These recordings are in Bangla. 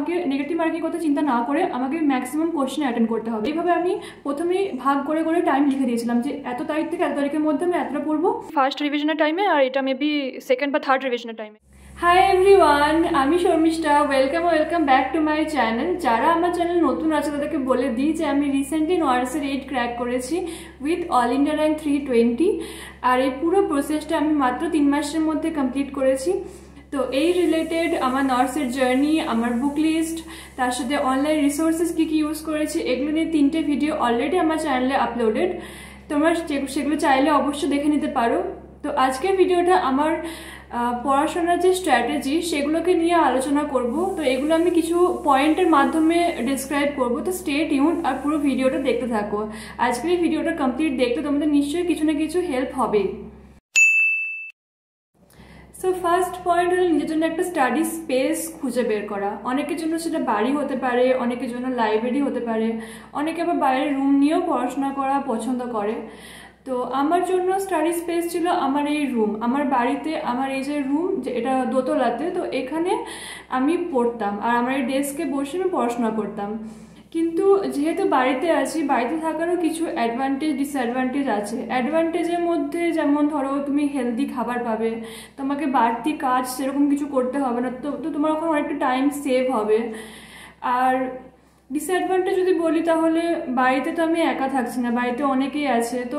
আমাকে নেগেটিভ মার্কিং কথা চিন্তা না করে আমাকে ম্যাক্সিমাম কোশ্চেন অ্যাটেন্ড করতে হবে। এইভাবে আমি প্রথমেই ভাগ করে করে টাইম লিখে দিয়েছিলাম যে এত তারিখ থেকে এত তারিখের মধ্যে আমি এতটা পড়বো ফার্স্ট রিভিশনের টাইমে, আর এটা মেবি সেকেন্ড বা থার্ড রিভিশনের টাইমে। হাই এভরিওয়ান, আমি Sharmishtha. Welcome back to my channel. যারা আমার চ্যানেল নতুন আছে তাদেরকে বলে দিই যে আমি রিসেন্টলি নর্সের 8 ক্র্যাক করেছি উইথ অল ইন্ডিয়া র্যাঙ্ক 320, আর এই পুরো প্রসেসটা আমি মাত্র 3 মাসের মধ্যে কমপ্লিট করেছি। তো এই রিলেটেড আমার নর্সের জার্নি, আমার বুক লিস্ট, তার সাথে অনলাইন রিসোর্সেস কী কী ইউজ করেছি, এগুলো নিয়ে 3টে ভিডিও অলরেডি আমার চ্যানেলে আপলোডেড। তোমরা সেগুলো চাইলে অবশ্যই দেখে নিতে পারো। তো আজকের ভিডিওটা আমার পড়াশোনার যে স্ট্র্যাটেজি সেগুলোকে নিয়ে আলোচনা করব। তো এগুলো আমি কিছু পয়েন্টের মাধ্যমে ডিসক্রাইব করব। তো স্টে টিউন আর পুরো ভিডিওটা দেখতে থাকো। আজকের এই ভিডিওটা কমপ্লিট দেখতে তোমাদের নিশ্চয়ই কিছু না কিছু হেল্প হবে। সো ফার্স্ট পয়েন্ট হলো নিজের জন্য একটা স্টাডি স্পেস খুঁজে বের করা। অনেকের জন্য সেটা বাড়ি হতে পারে, অনেকের জন্য লাইব্রেরি হতে পারে, অনেকে আবার বাইরে রুম নিয়েও পড়াশোনা করা পছন্দ করে। তো আমার জন্য স্টাডি স্পেস ছিল আমার এই রুম। আমার বাড়িতে আমার এই যে রুম, যে এটা দোতলাতে, তো এখানে আমি পড়তাম আর আমার এই ডেস্কে বসে আমি পড়াশোনা করতাম। কিন্তু যেহেতু বাড়িতে আছি, বাড়িতে থাকারও কিছু অ্যাডভান্টেজ ডিসঅ্যাডভান্টেজ আছে। অ্যাডভান্টেজের মধ্যে যেমন ধরো তুমি হেলদি খাবার পাবে, তোমাকে বাড়তি কাজ সেরকম কিছু করতে হবে না, তো তোমার ওখানে অনেকটা টাইম সেভ হবে। আর ডিসঅ্যাডভান্টেজ যদি বলি তাহলে বাড়িতে তো আমি একা থাকছি না, বাড়িতে অনেকেই আছে, তো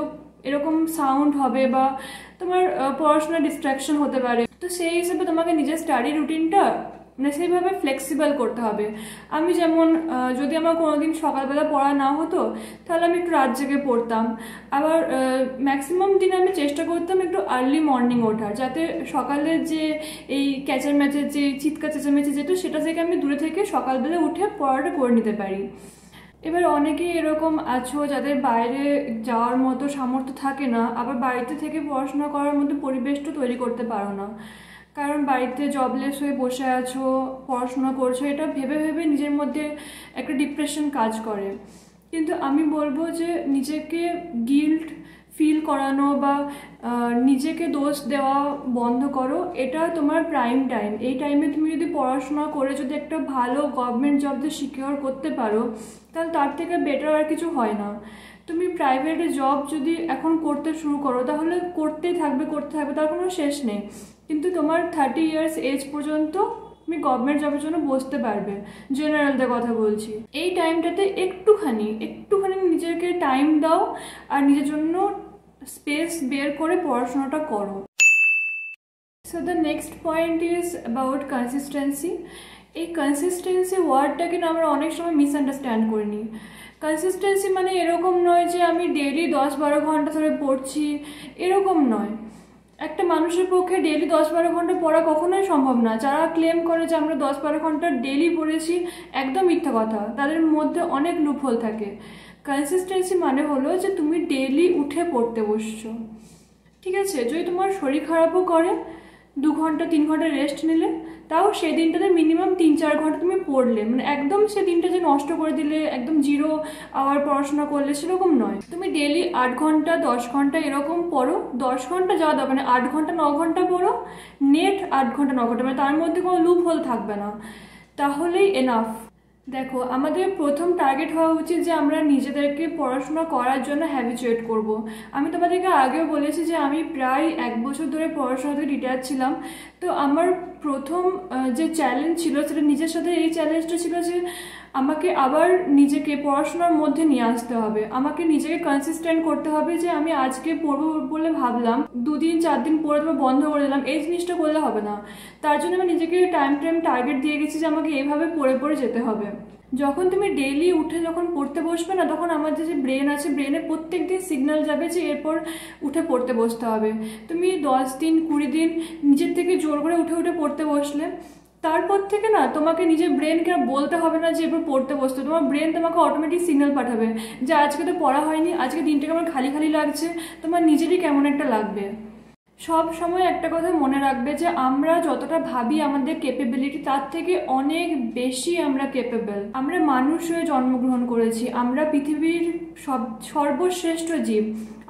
এরকম সাউন্ড হবে বা তোমার পড়াশোনার ডিস্ট্র্যাকশন হতে পারে। তো সেই হিসেবে তোমাকে নিজের স্টাডি রুটিনটা মানে সেইভাবে ফ্লেক্সিবল করতে হবে। আমি যেমন যদি আমার কোনোদিন সকালবেলা পড়া না হতো তাহলে আমি একটু রাত জেগে পড়তাম। আবার ম্যাক্সিমাম দিনে আমি চেষ্টা করতাম একটু আর্লি মর্নিং ওঠার, যাতে সকালের যে এই ক্যাচের ম্যাচের যে চিৎকার চেঁচামেচি যেটা, সেটা থেকে আমি দূরে থেকে সকালবেলা উঠে পড়াটা করে নিতে পারি। এবার অনেকেই এরকম আছো যাদের বাইরে যাওয়ার মতো সামর্থ্য থাকে না, আবার বাড়িতে থেকে পড়াশোনা করার মতো পরিবেশটা তৈরি করতে পারো না, কারণ বাড়িতে জবলেস হয়ে বসে আছো, পড়াশোনা করছো, এটা ভেবে ভেবে নিজের মধ্যে একটা ডিপ্রেশন কাজ করে। কিন্তু আমি বলবো যে নিজেকে গিল্ট ফিল করানো বা নিজেকে দোষ দেওয়া বন্ধ করো। এটা তোমার প্রাইম টাইম। এই টাইমে তুমি যদি পড়াশোনা করে যদি একটা ভালো গভর্নমেন্ট জব দিয়ে সিকিওর করতে পারো, তাহলে তার থেকে বেটার আর কিছু হয় না। তুমি প্রাইভেটে জব যদি এখন করতে শুরু করো তাহলে করতেই থাকবে, তার কোনো শেষ নেই। কিন্তু তোমার 30 ইয়ার্স এজ পর্যন্ত তুমি গভর্নমেন্ট জবের জন্য বসতে পারবে, জেনারেলদের কথা বলছি। এই টাইমটাতে একটুখানি নিজেকে টাইম দাও আর নিজের জন্য স্পেস বের করে পড়াশোনাটা করো। So the next point is about consistency. এই কনসিস্টেন্সি ওয়ার্ডটাকে না আমরা অনেক সময় মিসআন্ডারস্ট্যান্ড করে নিই। কনসিস্টেন্সি মানে এরকম নয় যে আমি ডেইলি 10-12 ঘন্টা ধরে পড়ছি, এরকম নয়। একটা মানুষের পক্ষে ডেইলি 10-12 ঘন্টা পড়া কখনোই সম্ভব না। যারা ক্লেম করে যে আমরা 10-12 ঘন্টা ডেইলি পড়েছি, একদম মিথ্যা কথা। তাদের মধ্যে অনেক লুপহোল থাকে। কনসিস্টেন্সি মানে হলো যে তুমি ডেইলি উঠে পড়তে বসছো, ঠিক আছে? যদি তোমার শরীর খারাপও করে, 2 ঘন্টা 3 ঘন্টা রেস্ট নিলে, তাও সেই দিনটাতে মিনিমাম 3-4 ঘন্টা তুমি পড়লে, মানে একদম সে দিনটা যে নষ্ট করে দিলে, একদম 0 আওয়ার পড়াশোনা করলে, সেরকম নয়। তুমি ডেইলি 8 ঘন্টা 10 ঘন্টা এরকম পড়ো। 10 ঘন্টা যাওয়া দরকার, মানে 8 ঘন্টা 9 ঘন্টা পড়ো, নেট 8 ঘন্টা 9 ঘন্টা, মানে তার মধ্যে কোনো লুপ হোল থাকবে না, তাহলেই এনাফ। দেখো, আমাদের প্রথম টার্গেট হওয়া উচিত যে আমরা নিজেদেরকে পড়াশোনা করার জন্য হ্যাবিচুয়েট করব। আমি তোমাদেরকে আগেও বলেছি যে আমি প্রায় 1 বছর ধরে পড়াশোনা থেকে রিটায়ার ছিলাম। তো আমার প্রথম যে চ্যালেঞ্জ ছিল সেটা নিজের সাথে, এই চ্যালেঞ্জটা ছিল যে আমাকে আবার নিজেকে পড়াশোনার মধ্যে নিয়ে আসতে হবে। আমাকে নিজেকে কনসিস্টেন্ট করতে হবে যে আমি আজকে পড়বো বলে ভাবলাম, 2 দিন 4 দিন পরে তো বন্ধ করে দিলাম, এই জিনিসটা করলে হবে না। তার জন্য আমি নিজেকে টাইম টার্গেট দিয়ে গেছি যে আমাকে এইভাবে পড়ে যেতে হবে। যখন তুমি ডেইলি উঠে যখন পড়তে বসবে না, তখন আমাদের যে ব্রেন আছে, ব্রেনে প্রত্যেক দিন সিগন্যাল যাবে যে এরপর উঠে পড়তে বসতে হবে। তুমি 10 দিন 20 দিন নিজের থেকে জোর করে উঠে পড়তে বসলে, তারপর থেকে না তোমাকে নিজের ব্রেনকে বলতে হবে না যে এরপর পড়তে বসতে। তোমার ব্রেন তোমাকে অটোমেটিক সিগন্যাল পাঠাবে যে আজকে তো পড়া হয়নি, আজকে দিনটাকে আমার খালি খালি লাগছে, তোমার নিজেরই কেমন একটা লাগবে। সব সময় একটা কথা মনে রাখবে যে আমরা যতটা ভাবি আমাদের ক্যাপেবিলিটি, তার থেকে অনেক বেশি আমরা ক্যাপেবল। আমরা মানুষ হয়ে জন্মগ্রহণ করেছি, আমরা পৃথিবীর সর্বশ্রেষ্ঠ জীব।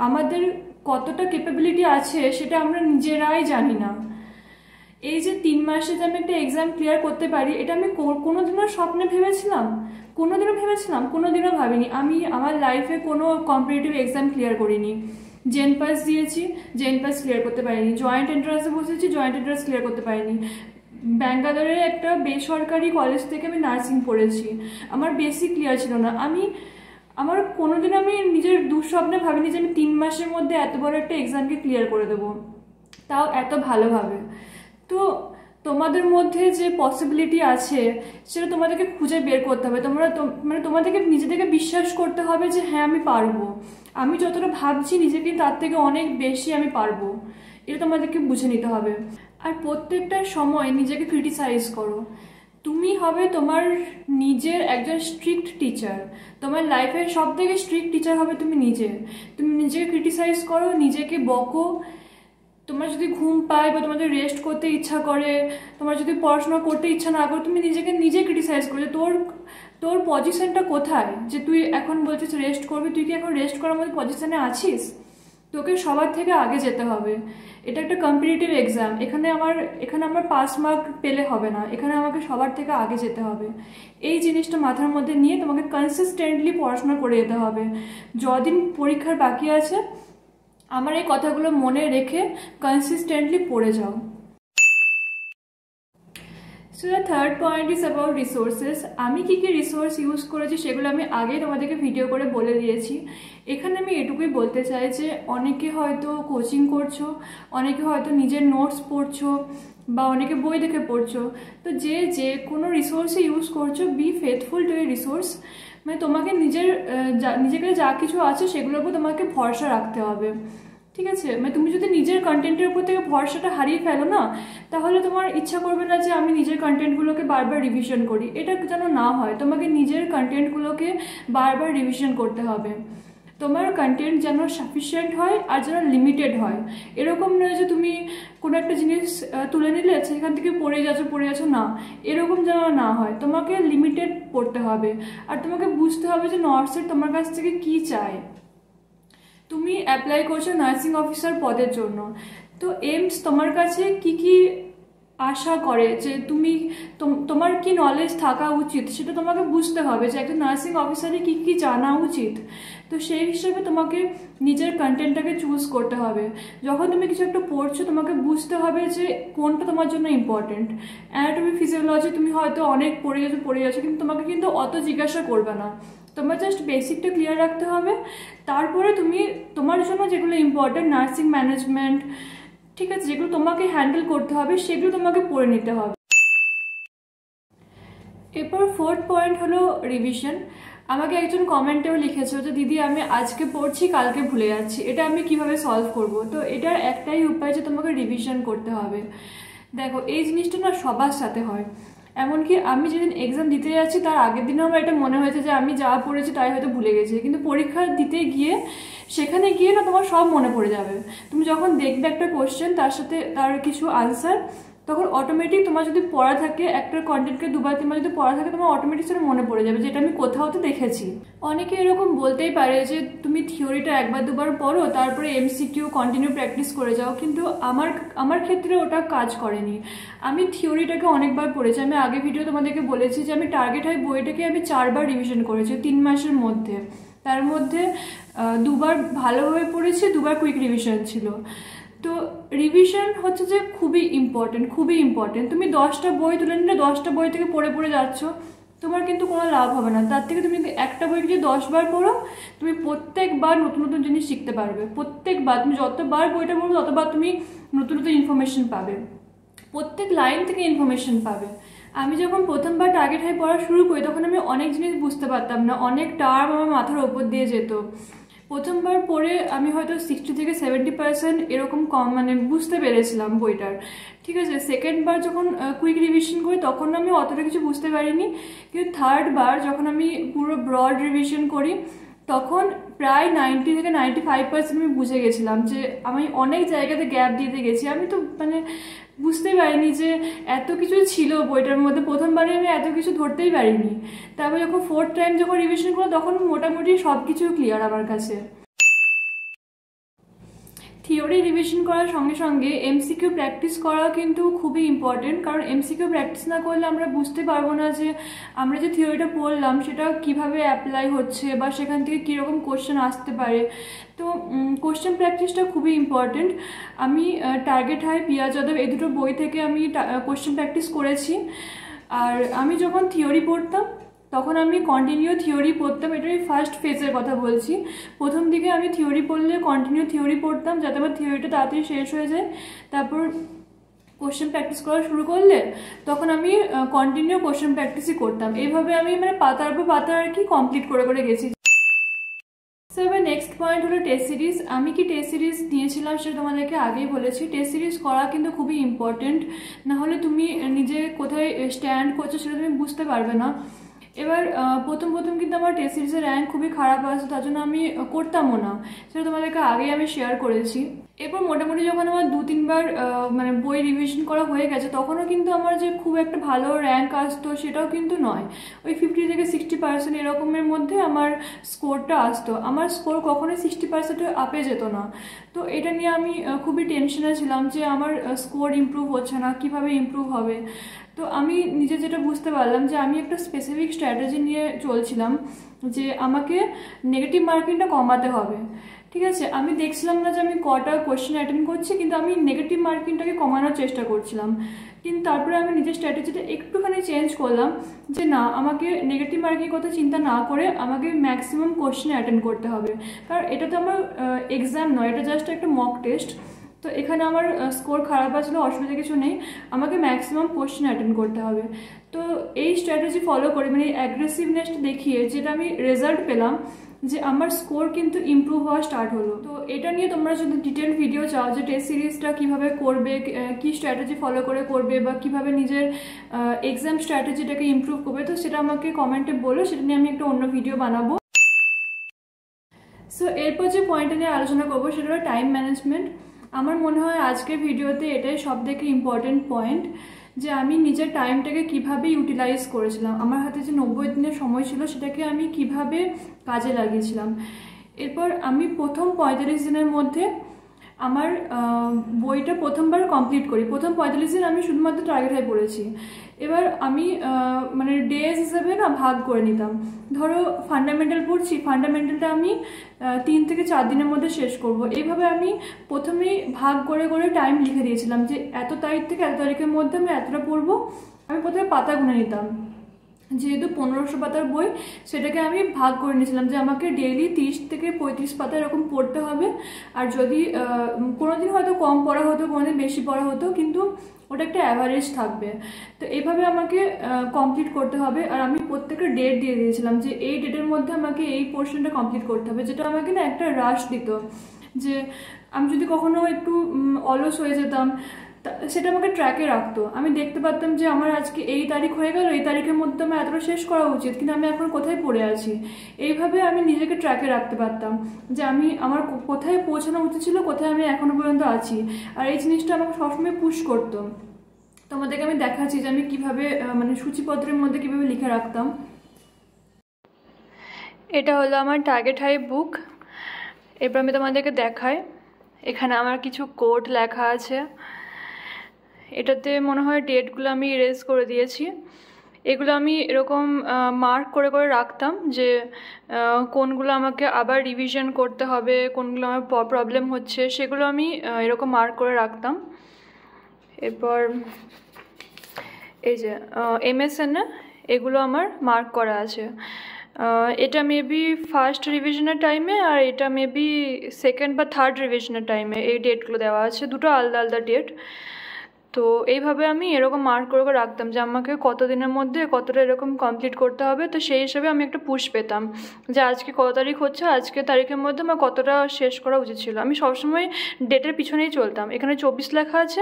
আমাদের কতটা ক্যাপেবিলিটি আছে সেটা আমরা নিজেরাই জানি না। এই যে 3 মাসে যে আমি একটা এক্সাম ক্লিয়ার করতে পারি, এটা আমি কোনোদিনও স্বপ্নে ভেবেছিলাম? কোনোদিনও ভাবিনি। আমি আমার লাইফে কোনো কম্পিটিটিভ এক্সাম ক্লিয়ার করিনি। জেন পাস দিয়েছি, জেন পাস ক্লিয়ার করতে পারিনি। জয়েন্ট এন্ট্রান্সে বসেছি, জয়েন্ট এন্ট্রান্স ক্লিয়ার করতে পারিনি। ব্যাঙ্গালোরের একটা বেসরকারি কলেজ থেকে আমি নার্সিং পড়েছি, আমার বেসিক ক্লিয়ার ছিল না। আমার কোনোদিন আমি নিজের দুঃস্বপ্নে ভাবিনি যে আমি 3 মাসের মধ্যে এত বড় একটা এক্সামকে ক্লিয়ার করে দেবো, তাও এত ভালোভাবে। তো তোমাদের মধ্যে যে পসিবিলিটি আছে সেটা তোমাদেরকে খুঁজে বের করতে হবে। মানে তোমাদেরকে নিজেদেরকে বিশ্বাস করতে হবে যে হ্যাঁ আমি পারবো, আমি যতটা ভাবছি নিজেকে তার থেকে অনেক বেশি আমি পারবো, এটা তোমাদেরকে বুঝে নিতে হবে। আর প্রত্যেকটা সময় নিজেকে ক্রিটিসাইজ করো। তুমি হবে তোমার নিজের একজন স্ট্রিক্ট টিচার, তোমার লাইফের সব থেকে স্ট্রিক্ট টিচার হবে তুমি নিজে। তুমি নিজেকে ক্রিটিসাইজ করো, নিজেকে বকো। তোমার যদি ঘুম পায় বা তোমার যদি রেস্ট করতে ইচ্ছা করে, তোমার যদি পড়াশোনা করতে ইচ্ছা না করে, তুমি নিজেকে নিজে ক্রিটিসাইজ করো যে তোর পজিশনটা কোথায়, যে তুই এখন বলছিস রেস্ট করবি, তুই কি এখন রেস্ট করার মধ্যে পজিশনে আছিস? তোকে সবার থেকে আগে যেতে হবে। এটা একটা কম্পিটিটিভ এক্সাম, এখানে আমার পাস মার্ক পেলে হবে না, এখানে আমাকে সবার থেকে আগে যেতে হবে। এই জিনিসটা মাথার মধ্যে নিয়ে তোমাকে কনসিস্টেন্টলি পড়াশোনা করে যেতে হবে। যদিন পরীক্ষার বাকি আছে আমার এই কথাগুলো মনে রেখে কনসিস্টেন্টলি পড়ে যাও। So the third point is about resources. আমি কী কী রিসোর্স ইউজ করেছি সেগুলো আমি আগেই তোমাদেরকে ভিডিও করে বলে দিয়েছি। এখানে আমি এটুকুই বলতে চাই যে অনেকে হয়তো কোচিং করছো, অনেকে হয়তো নিজের নোটস পড়ছো, বা অনেকে বই দেখে পড়ছো। তো যে কোনো রিসোর্সই ইউজ করছো, be faithful to a resource. মানে তোমাকে নিজেকে যা কিছু আছে সেগুলোর উপর তোমাকে ভরসা রাখতে হবে, ঠিক আছে? মানে তুমি যদি নিজের কন্টেন্টের উপর থেকে ভরসাটা হারিয়ে ফেলো না, তাহলে তোমার ইচ্ছা করবে না যে আমি নিজের কন্টেন্টগুলোকে বারবার রিভিশন করি। এটা যেন না হয়, তোমাকে নিজের কন্টেন্টগুলোকে বারবার রিভিশন করতে হবে। তোমার কন্টেন্ট যেন সাফিসিয়েন্ট হয় আর যেন লিমিটেড হয়। এরকম নয় যে তুমি কোনো একটা জিনিস তুলে নিলে সেখান থেকে পড়ে যাচ্ছ, না, এরকম যেন না হয়। তোমাকে লিমিটেড পড়তে হবে, আর তোমাকে বুঝতে হবে যে নর্সের তোমার কাছ থেকে কী চায়। তুমি অ্যাপ্লাই করছো নার্সিং অফিসার পদের জন্য, তো এইমস তোমার কাছে কি কি আশা করে, যে তোমার কি নলেজ থাকা উচিত সেটা তোমাকে বুঝতে হবে, যে একটা নার্সিং অফিসারে কি কি জানা উচিত। তো সেই হিসেবে তোমাকে নিজের কন্টেন্টটাকে চুজ করতে হবে। যখন তুমি কিছু একটা পড়ছো তোমাকে বুঝতে হবে যে কোনটা তোমার জন্য ইম্পর্টেন্ট। অ্যানাটমি ফিজিওলজি তুমি হয়তো অনেক পড়ে যাচ্ছ, কিন্তু তোমাকে কিন্তু অত জিজ্ঞাসা করবে না, তোমার জাস্ট বেসিকটা ক্লিয়ার রাখতে হবে। তারপরে তুমি তোমার জন্য যেগুলো ইম্পর্টেন্ট, নার্সিং ম্যানেজমেন্ট, ঠিক আছে, যেগুলো তোমাকে হ্যান্ডেল করতে হবে সেগুলো তোমাকে পড়ে নিতে হবে। এরপর ফোর্থ পয়েন্ট হলো রিভিশন। আমাকে একজন কমেন্টেও লিখেছে যে দিদি আমি আজকে পড়ছি কালকে ভুলে যাচ্ছি, এটা আমি কিভাবে সলভ করব? তো এটার একটাই উপায় যে তোমাকে রিভিশন করতে হবে। দেখো এই জিনিসটা না সবার সাথে হয়, এমনকি আমি যেদিন এক্সাম দিতে যাচ্ছি তার আগের দিনও আমার এটা মনে হয়েছে যে আমি যা পড়েছি তাই হয়তো ভুলে গেছি, কিন্তু পরীক্ষা দিতে গিয়ে সেখানে গিয়ে না তোমার সব মনে পড়ে যাবে। তুমি যখন দেখবে একটা কোশ্চেন তার সাথে তার কিছু আনসার, তখন অটোমেটিক তোমার যদি পড়া থাকে, একটা কন্টেন্টকে 2-3 বার যদি পড়া থাকে, তোমার অটোমেটিক সেটা মনে পড়ে যাবে যে এটা আমি কোথাও তো দেখেছি। অনেকে এরকম বলতেই পারে যে তুমি থিওরিটা 1-2 বার পড়ো, তারপরে এমসিকিউ কন্টিনিউ প্র্যাকটিস করে যাও, কিন্তু আমার ক্ষেত্রে ওটা কাজ করেনি। আমি থিওরিটাকে অনেকবার পড়েছি। আমি আগে ভিডিও তোমাদেরকে বলেছি যে আমি টার্গেট হয় বইটাকে আমি 4বার রিভিশন করেছি 3 মাসের মধ্যে। তার মধ্যে 2বার ভালোভাবে পড়েছি, 2বার কুইক রিভিশন ছিল। তো রিভিশন হচ্ছে যে খুবই ইম্পর্টেন্ট। তুমি 10টা বই তুলে নিলে 10টা বই থেকে পড়ে যাচ্ছ, তোমার কিন্তু কোনো লাভ হবে না। তার থেকে তুমি একটা বইকে যদি 10বার পড়ো, তুমি প্রত্যেকবার নতুন নতুন জিনিস শিখতে পারবে। প্রত্যেকবার তুমি যতবার বইটা পড়বে ততবার তুমি নতুন নতুন ইনফরমেশন পাবে, প্রত্যেক লাইন থেকে ইনফরমেশন পাবে। আমি যখন প্রথমবার টার্গেট হাই পড়া শুরু করি তখন আমি অনেক জিনিস বুঝতে পারতাম না, অনেক টার্ম আমার মাথার ওপর দিয়ে যেত। প্রথমবার পড়ে আমি হয়তো 60-70% এরকম কম মানে বুঝতে পেরেছিলাম বইটার, ঠিক আছে। সেকেন্ডবার যখন কুইক রিভিশন করি তখন আমি অতটা কিছু বুঝতে পারিনি, কিন্তু থার্ডবার যখন আমি পুরো ব্রড রিভিশন করি তখন প্রায় 90-95% আমি বুঝে গেছিলাম যে আমি অনেক জায়গাতে গ্যাপ দিতে গেছি। আমি তো মানে বুঝতেই পারিনি যে এত কিছু ছিল বইটার মধ্যে, প্রথমবারে আমি এত কিছু ধরতেই পারিনি। তারপর যখন 4th টাইম যখন রিভিশন করলাম তখন মোটামুটি সব কিছু ক্লিয়ার আমার কাছে। থিওরি রিভিশন করার সঙ্গে সঙ্গে এমসিকিউ প্র্যাকটিস করা কিন্তু খুবই ইম্পর্টেন্ট, কারণ এমসিকিউ প্র্যাকটিস না করলে আমরা বুঝতে পারবো না যে আমরা যে থিওরিটা পড়লাম সেটা কিভাবে অ্যাপ্লাই হচ্ছে বা সেখান থেকে কীরকম কোশ্চেন আসতে পারে। তো কোশ্চেন প্র্যাকটিসটা খুবই ইম্পর্টেন্ট। আমি টার্গেট হাই, পিয়া যাদব এই দুটো বই থেকে আমি কোশ্চেন প্র্যাকটিস করেছি। আর আমি যখন থিওরি পড়তাম তখন আমি কন্টিনিউ থিওরি পড়তাম। এটা আমি ফার্স্ট ফেজের কথা বলছি। প্রথম দিকে আমি থিওরি পড়লে কন্টিনিউ থিওরি পড়তাম যাতে আমার থিওরিটা তাড়াতাড়ি শেষ হয়ে যায়। তারপর কোশ্চেন প্র্যাকটিস করা শুরু করলে তখন আমি কন্টিনিউ কোশ্চেন প্র্যাকটিসই করতাম। এইভাবে আমি মানে পাতার পর পাতা আর কি কমপ্লিট করে করে গেছি। সো এবার নেক্সট পয়েন্ট হলো টেস্ট সিরিজ। আমি কি টেস্ট সিরিজ নিয়েছিলাম সেটা তোমাদেরকে আগেই বলেছি। টেস্ট সিরিজ করা কিন্তু খুবই ইম্পর্টেন্ট, নাহলে তুমি নিজে কোথায় স্ট্যান্ড করছো সেটা তুমি বুঝতে পারবে না। এবার প্রথম কিন্তু আমার টেস্ট সিরিজের র্যাঙ্ক খুবই খারাপ আসতো, তার জন্য আমি করতামও না, সেটা তোমাদেরকে আগেই আমি শেয়ার করেছি। এরপর মোটামুটি যখন আমার 2-3 বার মানে বই রিভিশন করা হয়ে গেছে তখনও কিন্তু আমার যে খুব একটা ভালো র্যাঙ্ক আসতো সেটাও কিন্তু নয়। ওই 50 থেকে 60% এরকমের মধ্যে আমার স্কোরটা আসতো। আমার স্কোর কখনোই 60%-এর আপে যেত না। তো এটা নিয়ে আমি খুবই টেনশনে ছিলাম যে আমার স্কোর ইমপ্রুভ হচ্ছে না, কিভাবে ইমপ্রুভ হবে। তো আমি নিজে যেটা বুঝতে পারলাম যে আমি একটা স্পেসিফিক স্ট্র্যাটেজি নিয়ে চলছিলাম যে আমাকে নেগেটিভ মার্কিংটা কমাতে হবে। ঠিক আছে, আমি দেখছিলাম না যে আমি কটা কোয়েশ্চেন অ্যাটেন্ড করছি, কিন্তু আমি নেগেটিভ মার্কিংটাকে কমানোর চেষ্টা করছিলাম। কিন্তু তারপরে আমি নিজের স্ট্র্যাটেজিটা একটুখানি চেঞ্জ করলাম যে না, আমাকে নেগেটিভ মার্কিং কথা চিন্তা না করে আমাকে ম্যাক্সিমাম কোয়েশ্চেন অ্যাটেন্ড করতে হবে। কারণ এটা তো আমার এক্সাম নয়, এটা জাস্ট একটা মক টেস্ট। তো এখানে আমার স্কোর খারাপ আসলে অসুবিধা কিছু নেই, আমাকে ম্যাক্সিমাম কোয়েশ্চেন অ্যাটেন্ড করতে হবে। তো এই স্ট্র্যাটেজি ফলো করে মানে অ্যাগ্রেসিভনেসটা দেখিয়ে যেটা আমি রেজাল্ট পেলাম যে আমার স্কোর কিন্তু ইমপ্রুভ হওয়া স্টার্ট হলো। তো এটা নিয়ে তোমরা যদি ডিটেল ভিডিও চাও যে টেস্ট সিরিজটা কীভাবে করবে, কী স্ট্র্যাটেজি ফলো করে করবে বা কীভাবে নিজের এক্সাম স্ট্র্যাটেজিটাকে ইমপ্রুভ করবে, তো সেটা আমাকে কমেন্টে বলো, সেটা নিয়ে আমি একটা অন্য ভিডিও বানাবো। সো এরপর যে পয়েন্টটা নিয়ে আলোচনা করবো সেটা হলো টাইম ম্যানেজমেন্ট। আমার মনে হয় আজকের ভিডিওতে এটাই সব থেকে ইম্পর্টেন্ট পয়েন্ট, যে আমি নিজের টাইমটাকে কিভাবে ইউটিলাইজ করেছিলাম। আমার হাতে যে 90 দিনের সময় ছিল সেটাকে আমি কিভাবে কাজে লাগিয়েছিলাম। এরপর আমি প্রথম 45 দিনের মধ্যে আমার বইটা প্রথমবার কমপ্লিট করি। প্রথম 45 দিন আমি শুধুমাত্র টার্গেট হাই পড়েছি। এবার আমি মানে ডেজ হিসেবে না ভাগ করে নিতাম। ধরো ফান্ডামেন্টাল পড়ছি, ফান্ডামেন্টালটা আমি 3 থেকে 4 দিনের মধ্যে শেষ করব। এইভাবে আমি প্রথমেই ভাগ করে করে টাইম লিখে দিয়েছিলাম যে এত তারিখ থেকে এত তারিখের মধ্যে আমি এতটা পড়বো। আমি প্রথমে পাতা গুনে নিতাম, যেহেতু 1500 পাতার বই সেটাকে আমি ভাগ করে নিয়েছিলাম যে আমাকে ডেইলি 30 থেকে 35 পাতা এরকম পড়তে হবে। আর যদি কোনোদিন হয়তো কম পড়া হতো, কোনোদিন বেশি পড়া হতো, কিন্তু ওটা একটা অ্যাভারেজ থাকবে। তো এইভাবে আমাকে কমপ্লিট করতে হবে। আর আমি প্রত্যেকটা ডেট দিয়ে দিয়েছিলাম যে এই ডেটের মধ্যে আমাকে এই পোর্শনটা কমপ্লিট করতে হবে, যেটা আমাকে না একটা রাশ দিত। যে আমি যদি কখনো একটু অলস হয়ে যেতাম সেটা আমাকে ট্র্যাকে রাখতো। আমি দেখতে পারতাম যে আমার আজকে এই তারিখ হয়ে গেল, এই তারিখের মধ্যে আমার এতটা শেষ করা উচিত, কিন্তু আমি এখন কোথায় পড়ে আছি। এইভাবে আমি নিজেকে ট্র্যাকে রাখতে পারতাম যে আমি আমার কোথায় পৌঁছানো উচিত ছিল, কোথায় আমি এখনো পর্যন্ত আছি। আর এই জিনিসটা আমাকে সবসময় পুশ করতো। তোমাদেরকে আমি দেখাচ্ছি যে আমি কিভাবে মানে সূচিপত্রের মধ্যে কিভাবে লিখে রাখতাম। এটা হলো আমার টার্গেট হাই বুক। এবার আমি তোমাদেরকে দেখাই, এখানে আমার কিছু কোড লেখা আছে। এটাতে মনে হয় ডেটগুলো আমি ইরেজ করে দিয়েছি। এগুলো আমি এরকম মার্ক করে করে রাখতাম যে কোনগুলো আমাকে আবার রিভিশন করতে হবে, কোনগুলো আমার প্রবলেম হচ্ছে, সেগুলো আমি এরকম মার্ক করে রাখতাম। এরপর এই যে MSN-এ এগুলো আমার মার্ক করা আছে। এটা মেবি ফার্স্ট রিভিশনের টাইমে আর এটা মেবি সেকেন্ড বা থার্ড রিভিশনের টাইমে এই ডেটগুলো দেওয়া আছে, দুটো আলাদা আলাদা ডেট। তো এইভাবে আমি এরকম মার্ক করে রাখতাম যে আমাকে কত দিনের মধ্যে কতটা এরকম কমপ্লিট করতে হবে। তো সেই হিসাবে আমি একটা পুশ পেতাম যে আজকে কত তারিখ হচ্ছে, আজকে তারিখের মধ্যে আমার কতটা শেষ করা উচিত ছিল। আমি সবসময় ডেটের পিছনেই চলতাম। এখানে 24 লেখা আছে,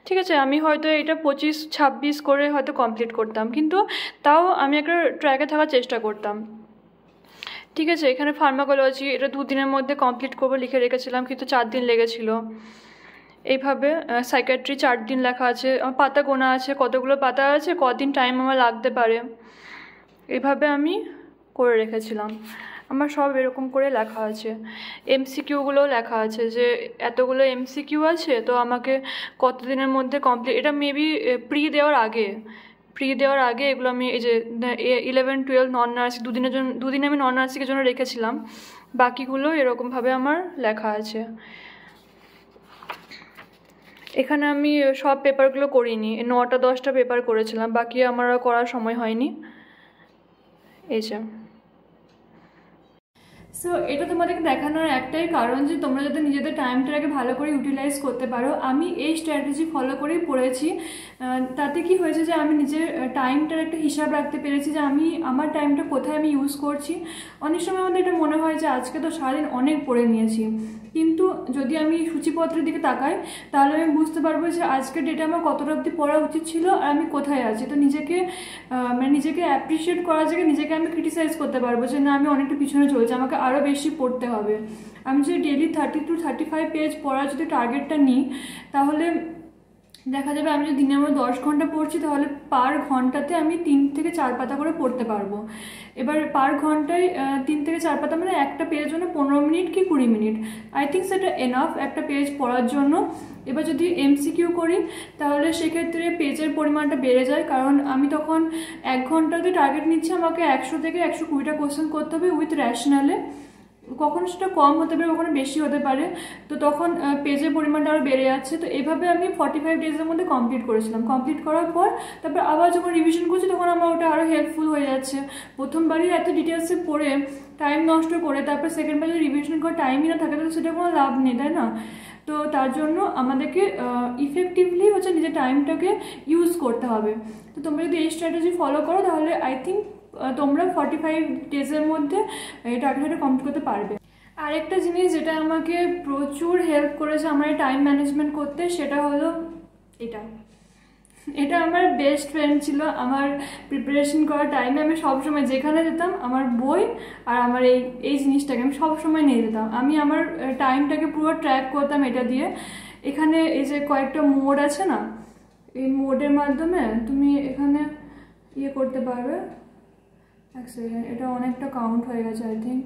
ঠিক আছে, আমি হয়তো এটা 25-26 করে হয়তো কমপ্লিট করতাম, কিন্তু তাও আমি একটা ট্র্যাকে থাকার চেষ্টা করতাম। ঠিক আছে, এখানে ফার্মাকোলজি এটা 2 দিনের মধ্যে কমপ্লিট করবো লিখে রেখেছিলাম, কিন্তু 4 দিন লেগেছিল। এইভাবে সাইকিয়াট্রি 4 দিন লেখা আছে, আমার পাতা গোনা আছে কতগুলো পাতা আছে, কদিন টাইম আমার লাগতে পারে, এইভাবে আমি করে রেখেছিলাম। আমার সব এরকম করে লেখা আছে। এমসিকিউগুলোও লেখা আছে যে এতগুলো এমসিকিউ আছে, তো আমাকে কতদিনের মধ্যে কমপ্লিট, এটা মেবি প্রি দেওয়ার আগে এগুলো আমি এই যে 11, 12 নন নার্সিং দুদিনে আমি নন নার্সিংয়ের জন্য রেখেছিলাম, বাকিগুলো এরকমভাবে আমার লেখা আছে। এখানে আমি সব পেপারগুলো করিনি, 9টা 10টা পেপার করেছিলাম, বাকি আমার করার সময় হয়নি। এই যে সো এটা তোমাদেরকে দেখানোর একটাই কারণ যে তোমরা যাতে নিজেদের টাইমটাকে ভালো করে ইউটিলাইজ করতে পারো। আমি এই স্ট্র্যাটেজি ফলো করেই পড়েছি, তাতে কি হয়েছে যে আমি নিজের টাইমটার একটা হিসাব রাখতে পেরেছি যে আমি আমার টাইমটা কোথায় আমি ইউজ করছি। অনেক সময় আমাদের এটা মনে হয় যে আজকে তো সারাদিন অনেক পড়ে নিয়েছি, কিন্তু যদি আমি সূচিপত্রের দিকে তাকাই তাহলে আমি বুঝতে পারবো যে আজকের ডেটে আমার কতটা অবধি পড়া উচিত ছিল আর আমি কোথায় আছি। তো নিজেকে অ্যাপ্রিসিয়েট করা জায়গায় নিজেকে আমি ক্রিটিসাইজ করতে পারবো যে না, আমি অনেকটা পিছনে চলছি, আমাকে আরও বেশি পড়তে হবে। আমি যদি ডেলি 30 to 35 পেজ পড়ার যদি টার্গেটটা নিই, তাহলে দেখা যাবে আমি যদি দিনের মধ্যে 10 ঘন্টা পড়ছি, তাহলে পার ঘন্টাতে আমি 3 থেকে 4 পাতা করে পড়তে পারবো। এবার পার ঘন্টায় 3 থেকে 4 পাতা মানে একটা পেজের জন্য 15 মিনিট কি 20 মিনিট, আই থিঙ্ক সেটা এনাফ একটা পেজ পড়ার জন্য। এবার যদি এমসিকিউ করি তাহলে সেক্ষেত্রে পেজের পরিমাণটা বেড়ে যায়, কারণ আমি তখন 1 ঘন্টাতে টার্গেট নিচ্ছি, আমাকে 100 থেকে 120টা কোশ্চেন করতে হবে উইথ র্যাশনালে। কখনো সেটা কম হতে পারে, কখনো বেশি হতে পারে, তো তখন পেজের পরিমাণটা আরও বেড়ে যাচ্ছে। তো এইভাবে আমি 45 ডেজের মধ্যে কমপ্লিট করেছিলাম। কমপ্লিট করার পর তারপর আবার যখন রিভিশন করছি তখন আমার ওটা আরও হেল্পফুল হয়ে যাচ্ছে। প্রথমবারই এত ডিটেলসে পড়ে টাইম নষ্ট করে তারপর সেকেন্ডবার যদি রিভিশন করার টাইমই না থাকে তাহলে সেটা কোনো লাভ নেই, তাই না? তো তার জন্য আমাদেরকে ইফেক্টিভলি নিজের টাইমটাকে ইউজ করতে হবে। তো তোমরা যদি এই স্ট্র্যাটেজি ফলো করো তাহলে আই থিঙ্ক তোমরা 45 ডেজের মধ্যে এই টার্গেটটা কমপ্লিট করতে পারবে। আরেকটা জিনিস যেটা আমাকে প্রচুর হেল্প করেছে আমার টাইম ম্যানেজমেন্ট করতে, সেটা হলো এটা আমার বেস্ট ফ্রেন্ড ছিল। আমার প্রিপারেশন করার টাইমে আমি সবসময় যেখানে যেতাম আমার বই আর আমার এই জিনিসটাকে আমি সবসময় নিয়ে যেতাম। আমি আমার টাইমটাকে পুরো ট্র্যাক করতাম এটা দিয়ে। এখানে এই যে কয়েকটা মোড আছে না, এই মোডের মাধ্যমে তুমি এখানে করতে পারবে। এক সেকেন্ড, এটা অনেকটা কাউন্ট হয়ে গেছে আই থিঙ্ক।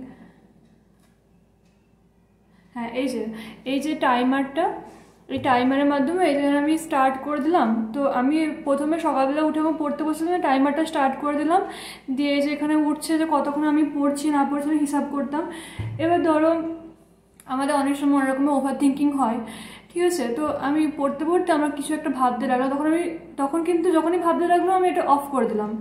হ্যাঁ, এই যে টাইমারটা, এই টাইমারের মাধ্যমে এখানে আমি স্টার্ট করে দিলাম। তো আমি প্রথমে সকালবেলা উঠে আমি পড়তে বসেছিলাম, টাইমারটা স্টার্ট করে দিলাম, দিয়ে যে এখানে উঠছে যে কতক্ষণ আমি পড়ছি না পড়ছি আমি হিসাব করতাম। এবার ধরো আমাদের অনেক সময় অনেক রকমের ওভার থিঙ্কিং হয়, ঠিক আছে? তো আমি পড়তে পড়তে আমার কিছু একটা ভাবতে লাগলো, তখন কিন্তু যখনই ভাবতে লাগলো আমি এটা অফ করে দিলাম।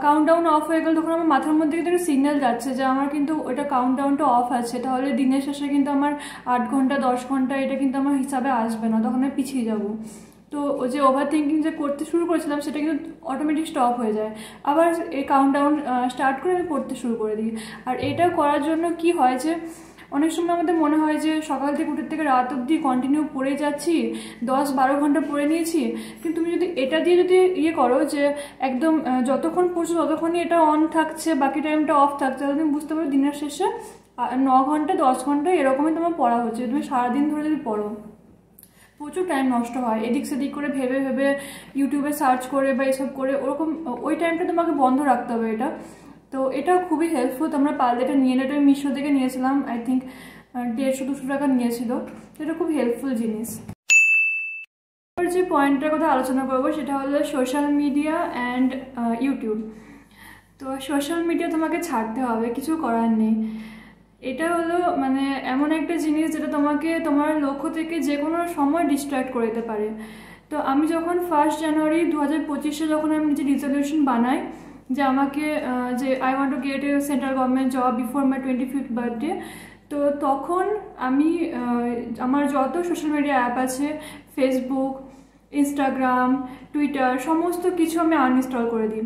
কাউন্টডাউন অফ হয়ে গেল, তখন আমার মাথার মধ্যে কিন্তু একটা সিগন্যাল যাচ্ছে যে আমার কিন্তু ওটা কাউন্টডাউনটা অফ আছে, তাহলে দিনের শেষে কিন্তু আমার 8 ঘন্টা 10 ঘন্টা এটা কিন্তু আমার হিসাবে আসবে না, তখন আমি পিছিয়ে যাব। তো ওই যে ওভার থিঙ্কিং যে করতে শুরু করেছিলাম সেটা কিন্তু অটোমেটিক স্টপ হয়ে যায়। আবার এই কাউন্টডাউন স্টার্ট করে আমি পড়তে শুরু করে দিই। আর এটা করার জন্য কি হয় যে অনেক সময় আমাদের মনে হয় যে সকাল থেকে উঠে থেকে রাত অবধি কন্টিনিউ পড়ে যাচ্ছি, 10-12 ঘন্টা পড়ে নিয়েছি। কিন্তু তুমি যদি এটা দিয়ে যদি করো যে একদম যতক্ষণ পড়ছো ততক্ষণই এটা অন থাকছে, বাকি টাইমটা অফ থাকছে, তাহলে তুমি বুঝতে পারো দিনের শেষে 9 ঘন্টা 10 ঘন্টা এরকমই তোমার পড়া হচ্ছে। তুমি সারাদিন ধরে যদি পড়ো প্রচুর টাইম নষ্ট হয়, এদিক সেদিক করে ভেবে ভেবে ইউটিউবে সার্চ করে বা এসব করে, ওরকম ওই টাইমটা তোমাকে বন্ধ রাখতে হবে এটা। তো এটাও খুবই হেল্পফুল, তোমরা পারলে এটা নিয়ে নেবে। মিশো থেকে নিয়েছিলাম, আই থিঙ্ক 150-200 টাকা নিয়েছিল। এটা খুব হেল্পফুল জিনিস। এবার যে পয়েন্টটার কথা আলোচনা করবো সেটা হলো সোশ্যাল মিডিয়া অ্যান্ড ইউটিউব। তো সোশ্যাল মিডিয়া তোমাকে ছাড়তে হবে, কিছু করার নেই। এটা হলো এমন একটা জিনিস যেটা তোমাকে তোমার লক্ষ্য থেকে যে কোনো সময় ডিস্ট্র্যাক্ট করে দিতে পারে। তো আমি যখন 1 জানুয়ারি 2025-এ যখন আমি নিজে রেজলিউশন বানাই যে আমাকে যে I want to get a central government job before my 25th birthday, তো তখন আমি আমার যত সোশ্যাল মিডিয়া অ্যাপ আছে, ফেসবুক, ইনস্টাগ্রাম, টুইটার, সমস্ত কিছু আমি আনইনস্টল করে দিই।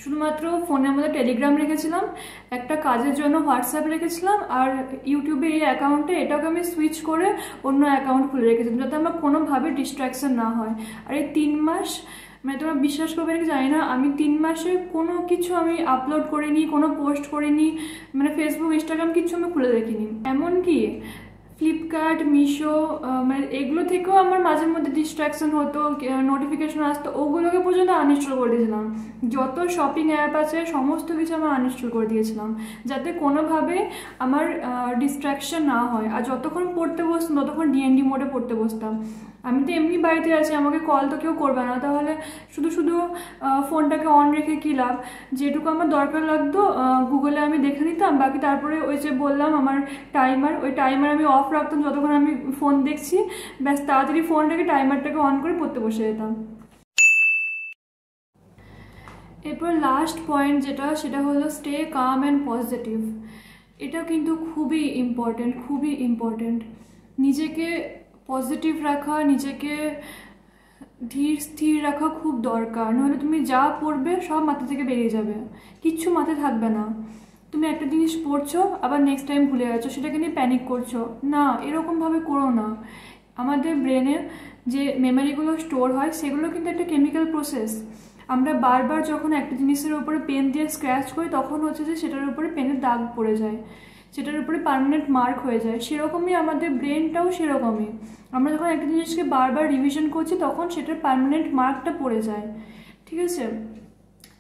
শুধুমাত্র ফোনের মধ্যে টেলিগ্রাম রেখেছিলাম, একটা কাজের জন্য হোয়াটসঅ্যাপ রেখেছিলাম, আর ইউটিউবে এই অ্যাকাউন্টে এটাকে আমি সুইচ করে অন্য অ্যাকাউন্ট খুলে রেখেছিলাম যাতে আমার কোনোভাবে ডিস্ট্র্যাকশন না হয়। আর এই 3 মাস তোমরা বিশ্বাস করবে নাকি জানি না, আমি 3 মাসে কোনো কিছু আমি আপলোড করিনি, কোনো পোস্ট করিনি, ফেসবুক ইনস্টাগ্রাম কিছু আমি খুলে দেখিনি। এমনকি ফ্লিপকার্ট, মিশো, মানে এগুলো থেকেও আমার মাঝে মধ্যে ডিস্ট্র্যাকশন হতো, নোটিফিকেশন আসতো, ওগুলোকে পর্যন্ত আনইনস্টল করে দিয়েছিলাম। যত শপিং অ্যাপ আছে সমস্ত কিছু আমি আনইনস্টল করে দিয়েছিলাম, যাতে কোনোভাবে আমার ডিস্ট্র্যাকশন না হয়। আর যতক্ষণ পড়তে বসতাম ততক্ষণ ডিএনডি মোডে পড়তে বসতাম। আমি তো এমনি বাড়িতে আছি, আমাকে কল তো কেউ করবে না, তাহলে শুধু শুধু ফোনটাকে অন রেখে কী লাভ। যেটুকু আমার দরকার লাগতো গুগলে আমি দেখে নিতাম, বাকি তারপরে ওই যে বললাম আমার টাইমার, ওই টাইমার আমি অফ রাখতাম যতক্ষণ আমি ফোন দেখছি, ব্যাস তাড়াতাড়ি ফোন রেখে টাইমারটাকে অন করে পড়তে বসে যেতাম। এরপর লাস্ট পয়েন্ট যেটা, সেটা হলো স্টে কাম অ্যান্ড পজিটিভ। এটা কিন্তু খুবই ইম্পর্টেন্ট, খুবই ইম্পর্টেন্ট। নিজেকে পজিটিভ রাখা, নিজেকে ধীর স্থির রাখা খুব দরকার, নাহলে তুমি যা পড়বে সব মাথা থেকে বেরিয়ে যাবে, কিচ্ছু মাথায় থাকবে না। তুমি একটা জিনিস পড়ছো, আবার নেক্সট টাইম ভুলে যাচ্ছো, সেটাকে নিয়ে প্যানিক করছো না, এরকমভাবে করো না। আমাদের ব্রেনে যে মেমোরিগুলো স্টোর হয় সেগুলো কিন্তু একটা কেমিক্যাল প্রসেস। আমরা বারবার যখন একটা জিনিসের উপরে পেন দিয়ে স্ক্র্যাচ করি তখন হচ্ছে যে সেটার উপরে পেনের দাগ পড়ে যায়, সেটার উপরে পার্মানেন্ট মার্ক হয়ে যায়। সেরকমই আমাদের ব্রেনটাও সেরকমই, আমরা যখন একটা জিনিসকে বারবার রিভিশন করছি তখন সেটার পার্মানেন্ট মার্কটা পড়ে যায়, ঠিক আছে?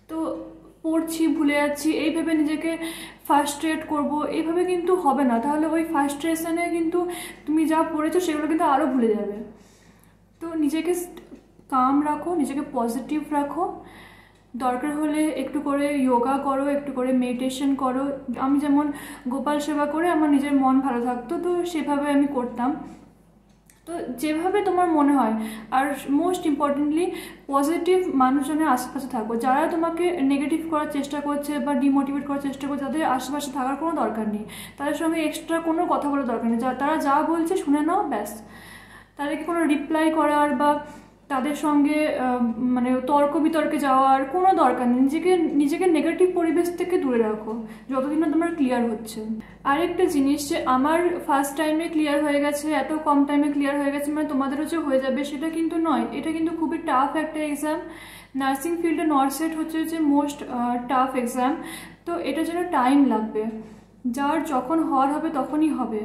তো পড়ছি ভুলে যাচ্ছি এই ভেবে নিজেকে ফার্স্ট্রেট করব, এইভাবে কিন্তু হবে না। তাহলে ওই ফার্স্ট্রেশনে কিন্তু তুমি যা পড়েছো সেগুলো কিন্তু আরও ভুলে যাবে। তো নিজেকে কাম রাখো, নিজেকে পজিটিভ রাখো। দরকার হলে একটু করে যোগা করো, একটু করে মেডিটেশন করো। আমি যেমন গোপাল সেবা করে আমার নিজের মন ভালো থাকতো, তো সেভাবে আমি করতাম। তো যেভাবে তোমার মনে হয়। আর মোস্ট ইম্পর্টেন্টলি পজিটিভ মানুষজনের আশেপাশে থাকো। যারা তোমাকে নেগেটিভ করার চেষ্টা করছে বা ডিমোটিভেট করার চেষ্টা করছে, তাদের আশেপাশে থাকার কোনো দরকার নেই, তাদের সঙ্গে এক্সট্রা কোনো কথা বলার দরকার নেই। তারা যা বলছে শুনে নাও, ব্যাস। তাদেরকে কোনো রিপ্লাই করার বা তাদের সঙ্গে মানে তর্ক বিতর্কে যাওয়ার কোনো দরকার নেই। নিজেকে নেগেটিভ পরিবেশ থেকে দূরে রাখো যতদিন না তোমার ক্লিয়ার হচ্ছে। আরেকটা জিনিস, যে আমার ফার্স্ট টাইমে ক্লিয়ার হয়ে গেছে, এত কম টাইমে ক্লিয়ার হয়ে গেছে মানে তোমাদেরও যে হয়ে যাবে সেটা কিন্তু নয়। এটা কিন্তু খুবই টাফ একটা এক্সাম। নার্সিং ফিল্ডে নরসেট হচ্ছে যে মোস্ট টাফ এক্সাম। তো এটার জন্য টাইম লাগবে, যার যখন হওয়ার হবে তখনই হবে।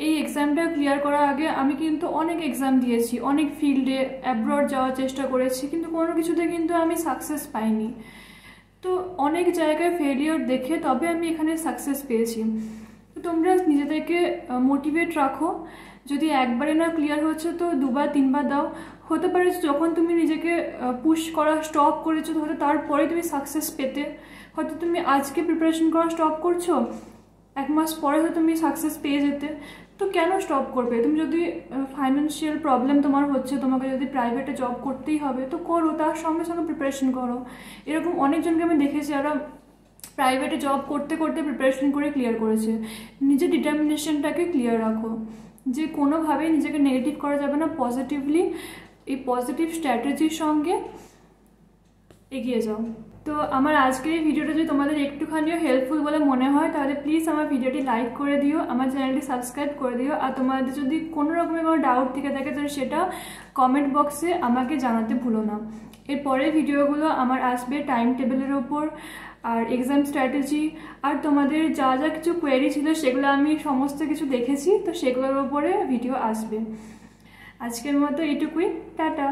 এই এক্সামটা ক্লিয়ার করার আগে আমি কিন্তু অনেক এক্সাম দিয়েছি, অনেক ফিল্ডে অ্যাব্রড যাওয়ার চেষ্টা করেছি, কিন্তু কোনো কিছুতে কিন্তু আমি সাকসেস পাইনি। তো অনেক জায়গায় ফেলিওর দেখে তবে আমি এখানে সাকসেস পেয়েছি। তো তোমরা নিজেদেরকে মোটিভেট রাখো। যদি একবারে না ক্লিয়ার হচ্ছে তো দুবার তিনবার দাও। হতে পারে যখন তুমি নিজেকে পুশ করা স্টপ করেছো হয়তো তারপরে তুমি সাকসেস পেতে, হয়তো তুমি আজকে প্রিপারেশন করা স্টপ করছো, এক মাস পরে হয়তো তুমি সাকসেস পেয়ে যেতে। তো কেন স্টপ করবে? তুমি যদি ফাইন্যান্সিয়াল প্রবলেম তোমার হচ্ছে, তোমাকে যদি প্রাইভেটে জব করতেই হবে তো করো, তার সঙ্গে সঙ্গে প্রিপারেশন করো। এরকম অনেকজনকে আমি দেখেছি যারা প্রাইভেটে জব করতে করতে প্রিপারেশন করে ক্লিয়ার করেছে। নিজের ডিটারমিনেশনটাকে ক্লিয়ার রাখো, যে কোনোভাবেই নিজেকে নেগেটিভ করা যাবে না, পজিটিভলি এই পজিটিভ স্ট্র্যাটেজির সঙ্গে এগিয়ে যাও। তো আমার আজকের এই ভিডিওটা যদি তোমাদের একটুখানিও হেল্পফুল বলে মনে হয় তাহলে প্লিজ আমার ভিডিওটি লাইক করে দিও, আমার চ্যানেলটি সাবস্ক্রাইব করে দিও। আর তোমাদের যদি কোনো রকমের কোনো ডাউট থেকে থাকে তাহলে সেটা কমেন্ট বক্সে আমাকে জানাতে ভুলো না। এর পরের ভিডিওগুলো আমার আসবে টাইম টেবিলের ওপর আর এক্সাম স্ট্র্যাটেজি, আর তোমাদের যা যা কিছু কোয়েরি ছিল সেগুলো আমি সমস্ত কিছু দেখেছি, তো সেগুলোর ওপরে ভিডিও আসবে। আজকের মতো এইটুকুই, টাটা।